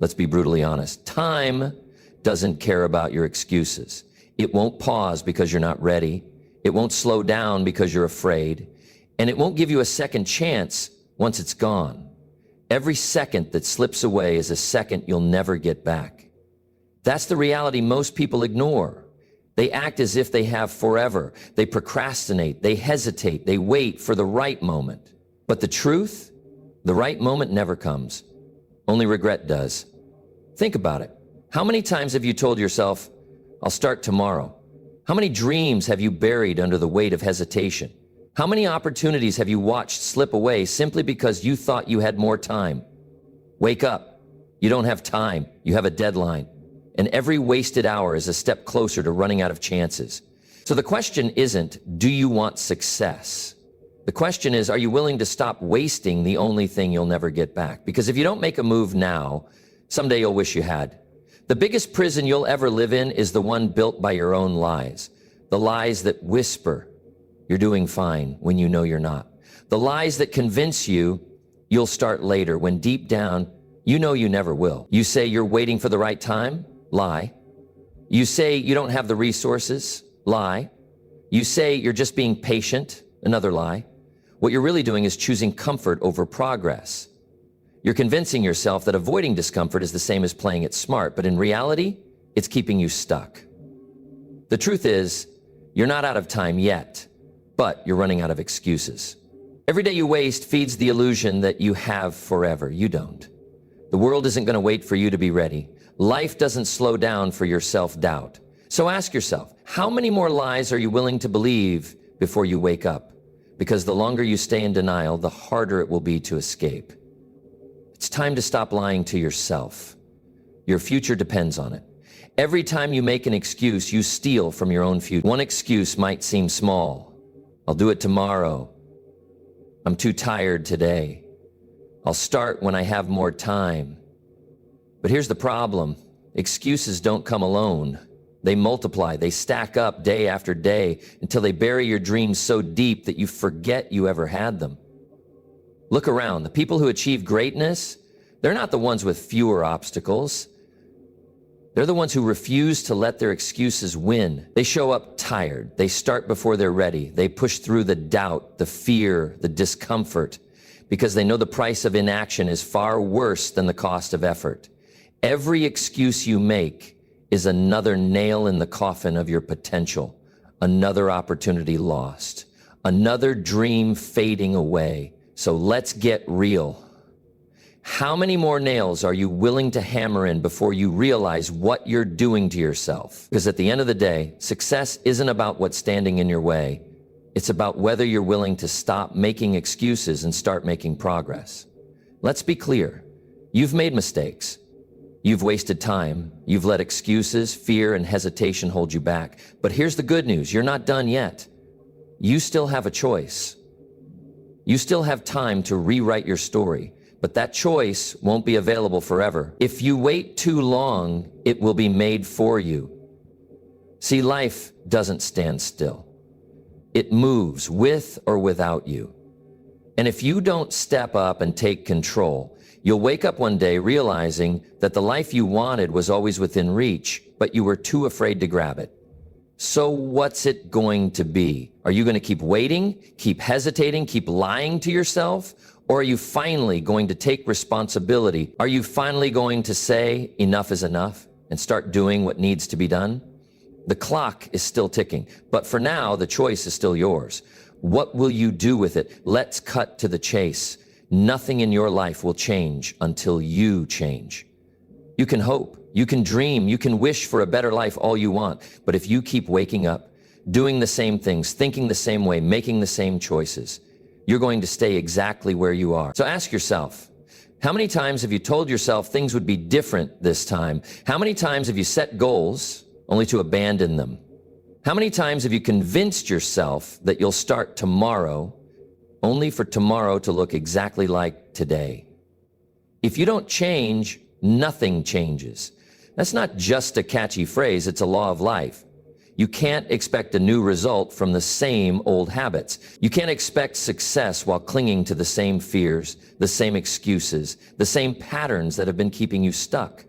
Let's be brutally honest. Time doesn't care about your excuses. It won't pause because you're not ready. It won't slow down because you're afraid. And it won't give you a second chance once it's gone. Every second that slips away is a second you'll never get back. That's the reality most people ignore. They act as if they have forever. They procrastinate, they hesitate, they wait for the right moment. But the truth, the right moment never comes. Only regret does. Think about it. How many times have you told yourself, I'll start tomorrow? How many dreams have you buried under the weight of hesitation? How many opportunities have you watched slip away simply because you thought you had more time? Wake up. You don't have time. You have a deadline. And every wasted hour is a step closer to running out of chances. So the question isn't, do you want success? The question is, are you willing to stop wasting the only thing you'll never get back? Because if you don't make a move now, someday you'll wish you had. The biggest prison you'll ever live in is the one built by your own lies. The lies that whisper you're doing fine when you know you're not. The lies that convince you you'll start later when deep down you know you never will. You say you're waiting for the right time? Lie. You say you don't have the resources? Lie. You say you're just being patient? Another lie. What you're really doing is choosing comfort over progress. You're convincing yourself that avoiding discomfort is the same as playing it smart, but in reality, it's keeping you stuck. The truth is, you're not out of time yet, but you're running out of excuses. Every day you waste feeds the illusion that you have forever. You don't. The world isn't going to wait for you to be ready. Life doesn't slow down for your self-doubt. So ask yourself, how many more lies are you willing to believe before you wake up? Because the longer you stay in denial, the harder it will be to escape. It's time to stop lying to yourself. Your future depends on it. Every time you make an excuse, you steal from your own future. One excuse might seem small. I'll do it tomorrow. I'm too tired today. I'll start when I have more time. But here's the problem. Excuses don't come alone. They multiply, they stack up day after day until they bury your dreams so deep that you forget you ever had them. Look around. The people who achieve greatness, they're not the ones with fewer obstacles. They're the ones who refuse to let their excuses win. They show up tired. They start before they're ready. They push through the doubt, the fear, the discomfort, because they know the price of inaction is far worse than the cost of effort. Every excuse you make is another nail in the coffin of your potential, another opportunity lost, another dream fading away. So let's get real. How many more nails are you willing to hammer in before you realize what you're doing to yourself? Because at the end of the day, success isn't about what's standing in your way. It's about whether you're willing to stop making excuses and start making progress. Let's be clear. You've made mistakes. You've wasted time. You've let excuses, fear, and hesitation hold you back. But here's the good news. You're not done yet. You still have a choice. You still have time to rewrite your story, but that choice won't be available forever. If you wait too long, it will be made for you. See, life doesn't stand still. It moves with or without you. And if you don't step up and take control, you'll wake up one day realizing that the life you wanted was always within reach, but you were too afraid to grab it. So what's it going to be? Are you going to keep waiting, keep hesitating, keep lying to yourself? Or are you finally going to take responsibility? Are you finally going to say enough is enough and start doing what needs to be done? The clock is still ticking, but for now, the choice is still yours. What will you do with it? Let's cut to the chase. Nothing in your life will change until you change. You can hope, you can dream, you can wish for a better life all you want, but if you keep waking up, doing the same things, thinking the same way, making the same choices, you're going to stay exactly where you are. So ask yourself, how many times have you told yourself things would be different this time? How many times have you set goals only to abandon them? How many times have you convinced yourself that you'll start tomorrow only for tomorrow to look exactly like today? If you don't change, nothing changes. That's not just a catchy phrase, it's a law of life. You can't expect a new result from the same old habits. You can't expect success while clinging to the same fears, the same excuses, the same patterns that have been keeping you stuck.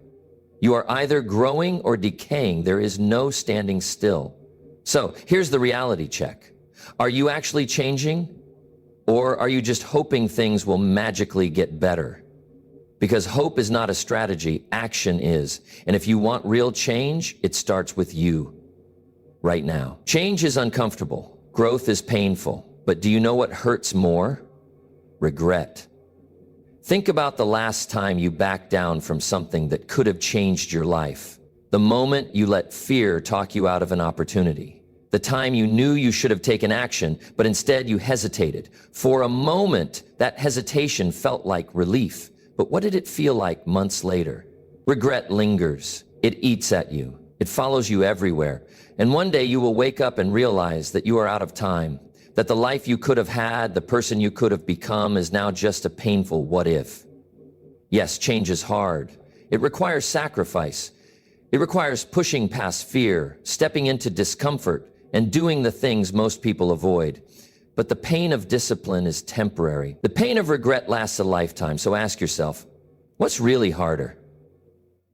You are either growing or decaying. There is no standing still. So here's the reality check. Are you actually changing? Or are you just hoping things will magically get better? Because hope is not a strategy, action is. And if you want real change, it starts with you. Right now. Change is uncomfortable. Growth is painful. But do you know what hurts more? Regret. Think about the last time you backed down from something that could have changed your life. The moment you let fear talk you out of an opportunity. The time you knew you should have taken action, but instead you hesitated. For a moment, that hesitation felt like relief. But what did it feel like months later? Regret lingers. It eats at you. It follows you everywhere. And one day you will wake up and realize that you are out of time, that the life you could have had, the person you could have become is now just a painful what if. Yes, change is hard. It requires sacrifice. It requires pushing past fear, stepping into discomfort, and doing the things most people avoid. But the pain of discipline is temporary. The pain of regret lasts a lifetime. So ask yourself, what's really harder?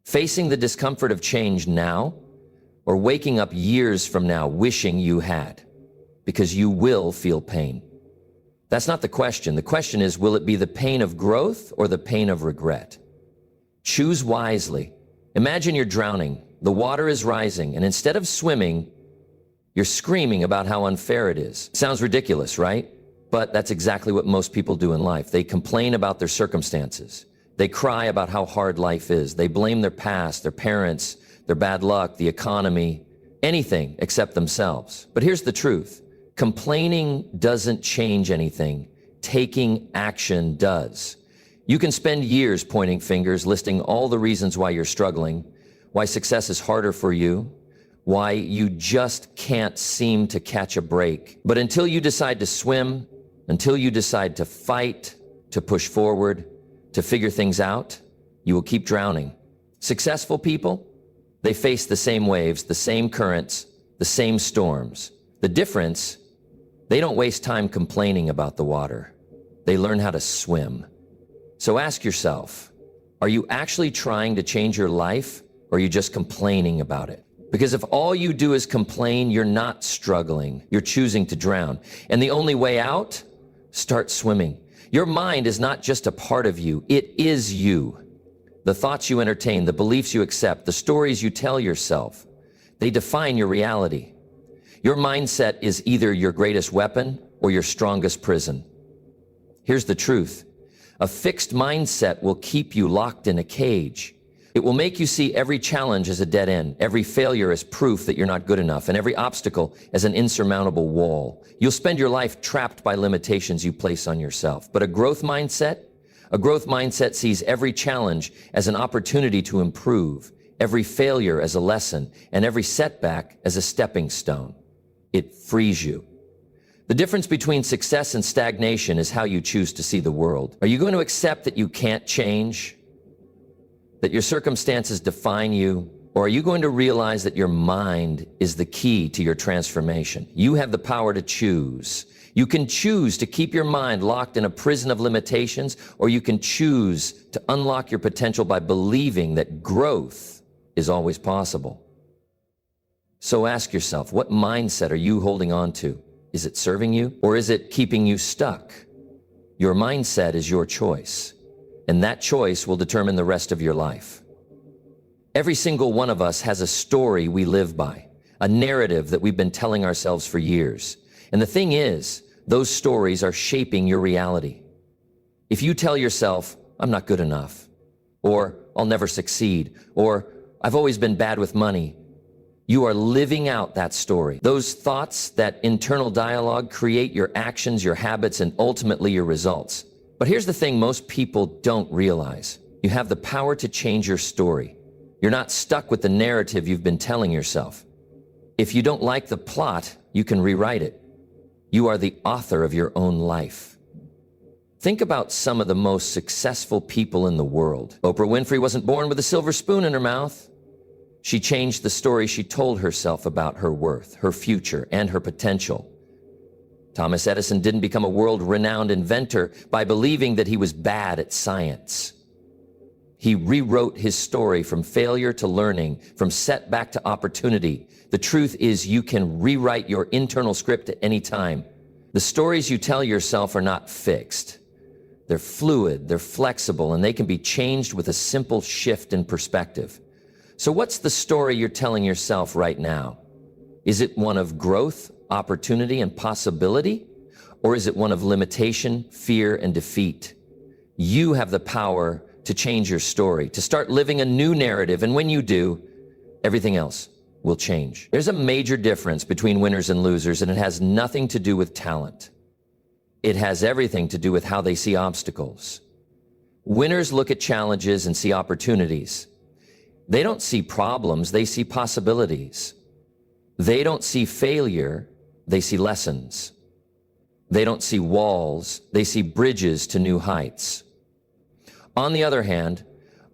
Facing the discomfort of change now, or waking up years from now wishing you had? Because you will feel pain. That's not the question. The question is, will it be the pain of growth or the pain of regret? Choose wisely. Imagine you're drowning. The water is rising, and instead of swimming, you're screaming about how unfair it is. Sounds ridiculous, right? But that's exactly what most people do in life. They complain about their circumstances. They cry about how hard life is. They blame their past, their parents, their bad luck, the economy, anything except themselves. But here's the truth. Complaining doesn't change anything. Taking action does. You can spend years pointing fingers, listing all the reasons why you're struggling, why success is harder for you, why you just can't seem to catch a break. But until you decide to swim, until you decide to fight, to push forward, to figure things out, you will keep drowning. Successful people, they face the same waves, the same currents, the same storms. The difference, they don't waste time complaining about the water. They learn how to swim. So ask yourself, are you actually trying to change your life, or are you just complaining about it? Because if all you do is complain, you're not struggling. You're choosing to drown. And the only way out, start swimming. Your mind is not just a part of you, it is you. The thoughts you entertain, the beliefs you accept, the stories you tell yourself, they define your reality. Your mindset is either your greatest weapon or your strongest prison. Here's the truth. A fixed mindset will keep you locked in a cage. It will make you see every challenge as a dead end, every failure as proof that you're not good enough, and every obstacle as an insurmountable wall. You'll spend your life trapped by limitations you place on yourself. But a growth mindset sees every challenge as an opportunity to improve, every failure as a lesson, and every setback as a stepping stone. It frees you. The difference between success and stagnation is how you choose to see the world. Are you going to accept that you can't change, that your circumstances define you, or are you going to realize that your mind is the key to your transformation? You have the power to choose. You can choose to keep your mind locked in a prison of limitations, or you can choose to unlock your potential by believing that growth is always possible. So ask yourself, what mindset are you holding on to? Is it serving you, or is it keeping you stuck? Your mindset is your choice, and that choice will determine the rest of your life. Every single one of us has a story we live by, a narrative that we've been telling ourselves for years. And the thing is, those stories are shaping your reality. If you tell yourself, I'm not good enough, or I'll never succeed, or I've always been bad with money, you are living out that story. Those thoughts, that internal dialogue, create your actions, your habits, and ultimately your results. But here's the thing most people don't realize. You have the power to change your story. You're not stuck with the narrative you've been telling yourself. If you don't like the plot, you can rewrite it. You are the author of your own life. Think about some of the most successful people in the world. Oprah Winfrey wasn't born with a silver spoon in her mouth. She changed the story she told herself about her worth, her future, and her potential. Thomas Edison didn't become a world-renowned inventor by believing that he was bad at science. He rewrote his story from failure to learning, from setback to opportunity. The truth is, you can rewrite your internal script at any time. The stories you tell yourself are not fixed. They're fluid, they're flexible, and they can be changed with a simple shift in perspective. So what's the story you're telling yourself right now? Is it one of growth, opportunity, and possibility? Or is it one of limitation, fear, and defeat? You have the power to change your story, to start living a new narrative, and when you do, everything else will change. There's a major difference between winners and losers, and it has nothing to do with talent. It has everything to do with how they see obstacles. Winners look at challenges and see opportunities. They don't see problems, they see possibilities. They don't see failure, they see lessons. They don't see walls, they see bridges to new heights. On the other hand,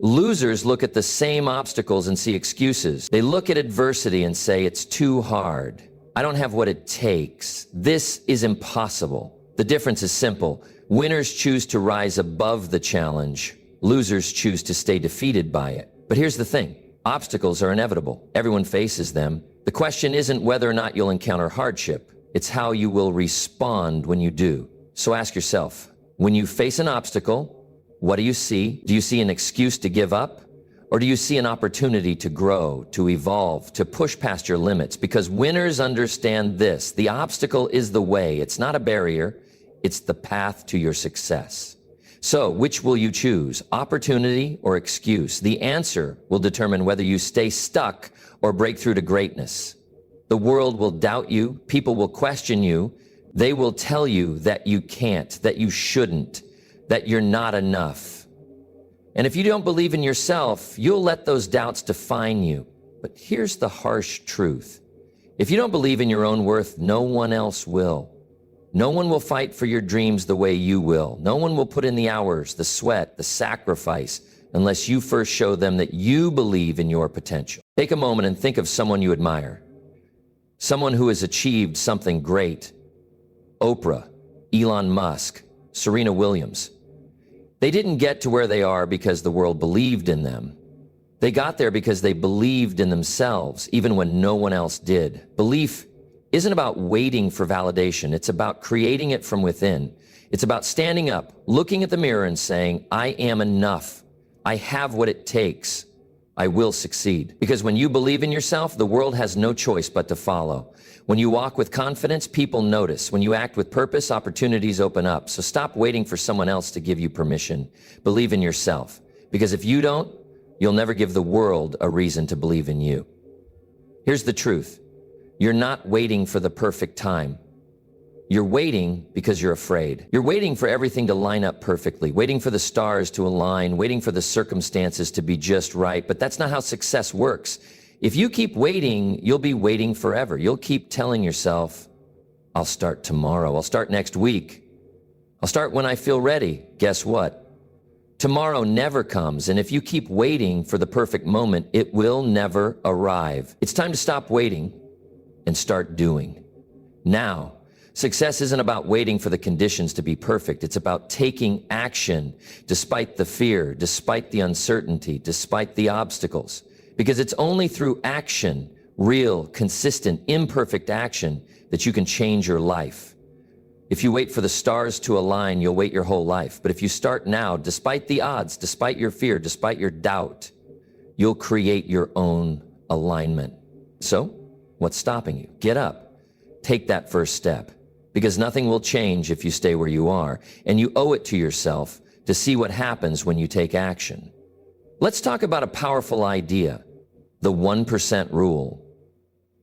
losers look at the same obstacles and see excuses. They look at adversity and say, it's too hard. I don't have what it takes. This is impossible. The difference is simple. Winners choose to rise above the challenge. Losers choose to stay defeated by it. But here's the thing. Obstacles are inevitable. Everyone faces them. The question isn't whether or not you'll encounter hardship. It's how you will respond when you do. So ask yourself, when you face an obstacle, what do you see? Do you see an excuse to give up? Or do you see an opportunity to grow, to evolve, to push past your limits? Because winners understand this. The obstacle is the way. It's not a barrier. It's the path to your success. So, which will you choose? Opportunity or excuse? The answer will determine whether you stay stuck or break through to greatness. The world will doubt you. People will question you. They will tell you that you can't, that you shouldn't, that you're not enough. And if you don't believe in yourself, you'll let those doubts define you. But here's the harsh truth. If you don't believe in your own worth, no one else will. No one will fight for your dreams the way you will. No one will put in the hours, the sweat, the sacrifice, unless you first show them that you believe in your potential. Take a moment and think of someone you admire. Someone who has achieved something great. Oprah, Elon Musk, Serena Williams. They didn't get to where they are because the world believed in them. They got there because they believed in themselves, even when no one else did. Belief isn't about waiting for validation. It's about creating it from within. It's about standing up, looking at the mirror and saying, I am enough. I have what it takes. I will succeed. Because when you believe in yourself, the world has no choice but to follow. When you walk with confidence, people notice. When you act with purpose, opportunities open up. So stop waiting for someone else to give you permission. Believe in yourself. Because if you don't, you'll never give the world a reason to believe in you. Here's the truth. You're not waiting for the perfect time. You're waiting because you're afraid. You're waiting for everything to line up perfectly, waiting for the stars to align, waiting for the circumstances to be just right. But that's not how success works. If you keep waiting, you'll be waiting forever. You'll keep telling yourself, I'll start tomorrow. I'll start next week. I'll start when I feel ready. Guess what? Tomorrow never comes. And if you keep waiting for the perfect moment, it will never arrive. It's time to stop waiting and start doing. Now, success isn't about waiting for the conditions to be perfect. It's about taking action despite the fear, despite the uncertainty, despite the obstacles. Because it's only through action, real, consistent, imperfect action, that you can change your life. If you wait for the stars to align, you'll wait your whole life. But if you start now, despite the odds, despite your fear, despite your doubt, you'll create your own alignment. So, what's stopping you? Get up. Take that first step. Because nothing will change if you stay where you are. And you owe it to yourself to see what happens when you take action. Let's talk about a powerful idea. The 1% rule.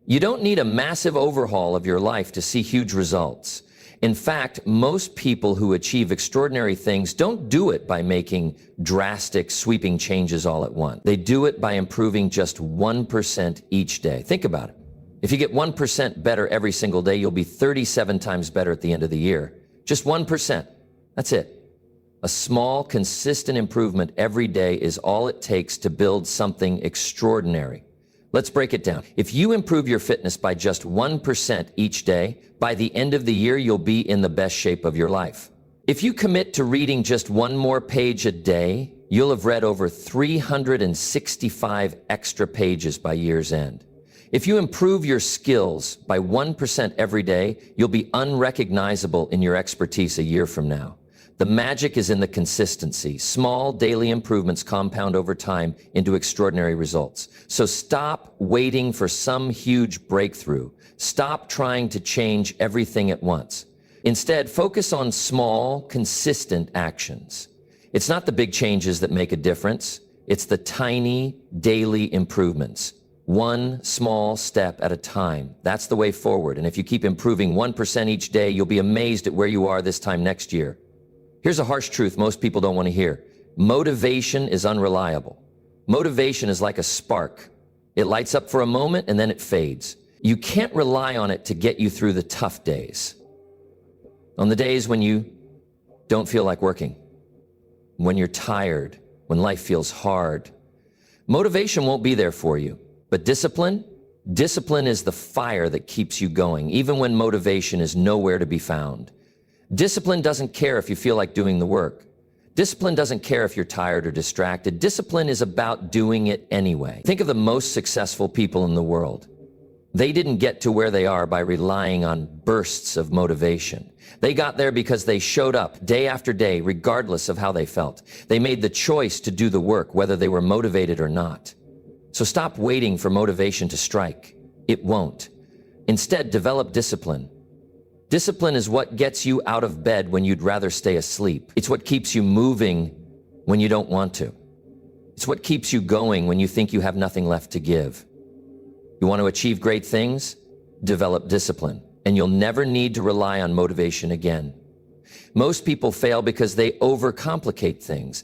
You don't need a massive overhaul of your life to see huge results. In fact, most people who achieve extraordinary things don't do it by making drastic, sweeping changes all at once. They do it by improving just 1% each day. Think about it. If you get 1% better every single day, you'll be 37 times better at the end of the year. Just 1%. That's it. A small, consistent improvement every day is all it takes to build something extraordinary. Let's break it down. If you improve your fitness by just 1% each day, by the end of the year, you'll be in the best shape of your life. If you commit to reading just one more page a day, you'll have read over 365 extra pages by year's end. If you improve your skills by 1% every day, you'll be unrecognizable in your expertise a year from now. The magic is in the consistency. Small daily improvements compound over time into extraordinary results. So stop waiting for some huge breakthrough. Stop trying to change everything at once. Instead, focus on small, consistent actions. It's not the big changes that make a difference. It's the tiny, daily improvements. One small step at a time. That's the way forward. And if you keep improving 1% each day, you'll be amazed at where you are this time next year. Here's a harsh truth most people don't want to hear. Motivation is unreliable. Motivation is like a spark. It lights up for a moment and then it fades. You can't rely on it to get you through the tough days. On the days when you don't feel like working, when you're tired, when life feels hard, motivation won't be there for you. But discipline is the fire that keeps you going, even when motivation is nowhere to be found. Discipline doesn't care if you feel like doing the work. Discipline doesn't care if you're tired or distracted. Discipline is about doing it anyway. Think of the most successful people in the world. They didn't get to where they are by relying on bursts of motivation. They got there because they showed up day after day, regardless of how they felt. They made the choice to do the work, whether they were motivated or not. So stop waiting for motivation to strike. It won't. Instead, develop discipline. Discipline is what gets you out of bed when you'd rather stay asleep. It's what keeps you moving when you don't want to. It's what keeps you going when you think you have nothing left to give. You want to achieve great things? Develop discipline, and you'll never need to rely on motivation again. Most people fail because they overcomplicate things.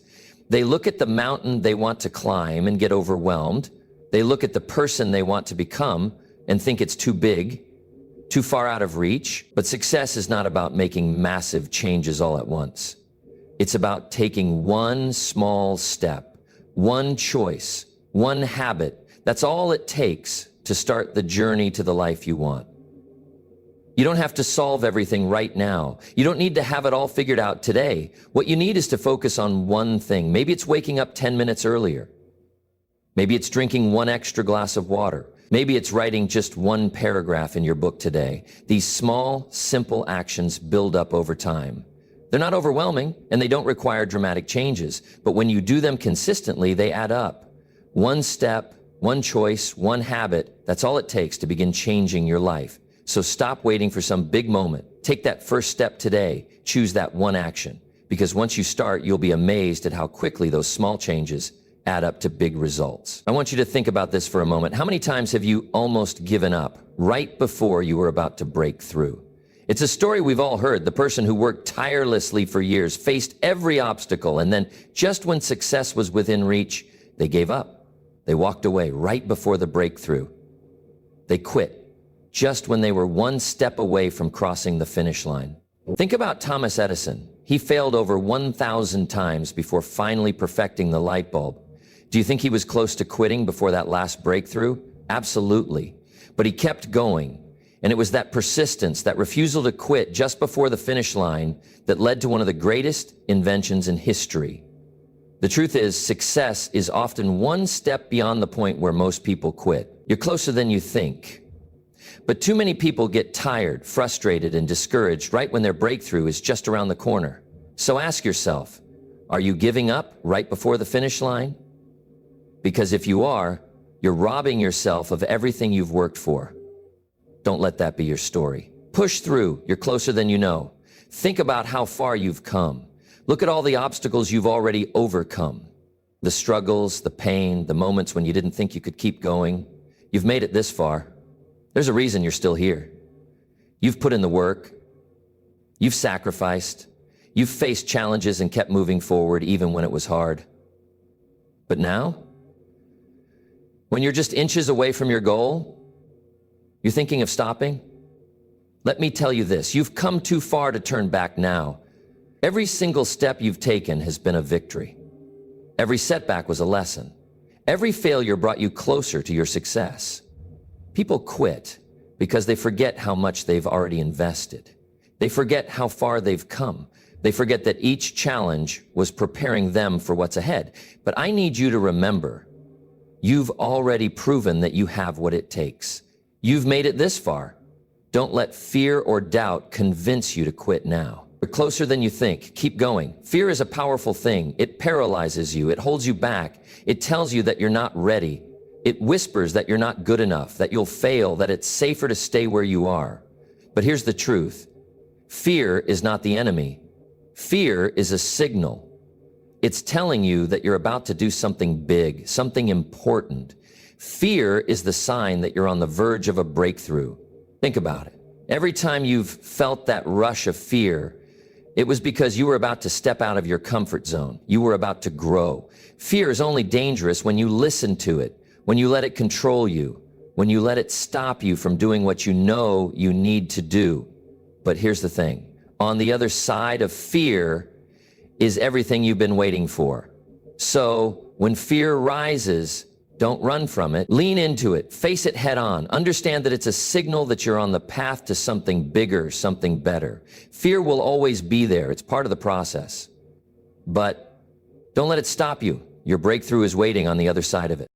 They look at the mountain they want to climb and get overwhelmed. They look at the person they want to become and think it's too big, too far out of reach. But success is not about making massive changes all at once. It's about taking one small step, one choice, one habit. That's all it takes to start the journey to the life you want. You don't have to solve everything right now. You don't need to have it all figured out today. What you need is to focus on one thing. Maybe it's waking up 10 minutes earlier. Maybe it's drinking one extra glass of water. Maybe it's writing just one paragraph in your book today. These small, simple actions build up over time. They're not overwhelming and they don't require dramatic changes, but when you do them consistently, they add up. One step, one choice, one habit, that's all it takes to begin changing your life. So stop waiting for some big moment. Take that first step today. Choose that one action. Because once you start, you'll be amazed at how quickly those small changes add up to big results. I want you to think about this for a moment. How many times have you almost given up right before you were about to break through? It's a story we've all heard. The person who worked tirelessly for years, faced every obstacle, and then just when success was within reach, they gave up. They walked away right before the breakthrough. They quit just when they were one step away from crossing the finish line. Think about Thomas Edison. He failed over 1,000 times before finally perfecting the light bulb. Do you think he was close to quitting before that last breakthrough? Absolutely. But he kept going. And it was that persistence, that refusal to quit just before the finish line that led to one of the greatest inventions in history. The truth is, success is often one step beyond the point where most people quit. You're closer than you think. But too many people get tired, frustrated, and discouraged right when their breakthrough is just around the corner. So ask yourself, are you giving up right before the finish line? Because if you are, you're robbing yourself of everything you've worked for. Don't let that be your story. Push through. You're closer than you know. Think about how far you've come. Look at all the obstacles you've already overcome. The struggles, the pain, the moments when you didn't think you could keep going. You've made it this far. There's a reason you're still here. You've put in the work. You've sacrificed. You've faced challenges and kept moving forward even when it was hard. But now, when you're just inches away from your goal, you're thinking of stopping? Let me tell you this, you've come too far to turn back now. Every single step you've taken has been a victory. Every setback was a lesson. Every failure brought you closer to your success. People quit because they forget how much they've already invested. They forget how far they've come. They forget that each challenge was preparing them for what's ahead. But I need you to remember, you've already proven that you have what it takes. You've made it this far. Don't let fear or doubt convince you to quit now. You're closer than you think. Keep going. Fear is a powerful thing. It paralyzes you. It holds you back. It tells you that you're not ready. It whispers that you're not good enough, that you'll fail, that it's safer to stay where you are. But here's the truth. Fear is not the enemy. Fear is a signal. It's telling you that you're about to do something big, something important. Fear is the sign that you're on the verge of a breakthrough. Think about it. Every time you've felt that rush of fear, it was because you were about to step out of your comfort zone. You were about to grow. Fear is only dangerous when you listen to it, when you let it control you, when you let it stop you from doing what you know you need to do. But here's the thing. On the other side of fear is everything you've been waiting for. So when fear rises, don't run from it. Lean into it. Face it head on. Understand that it's a signal that you're on the path to something bigger, something better. Fear will always be there. It's part of the process. But don't let it stop you. Your breakthrough is waiting on the other side of it.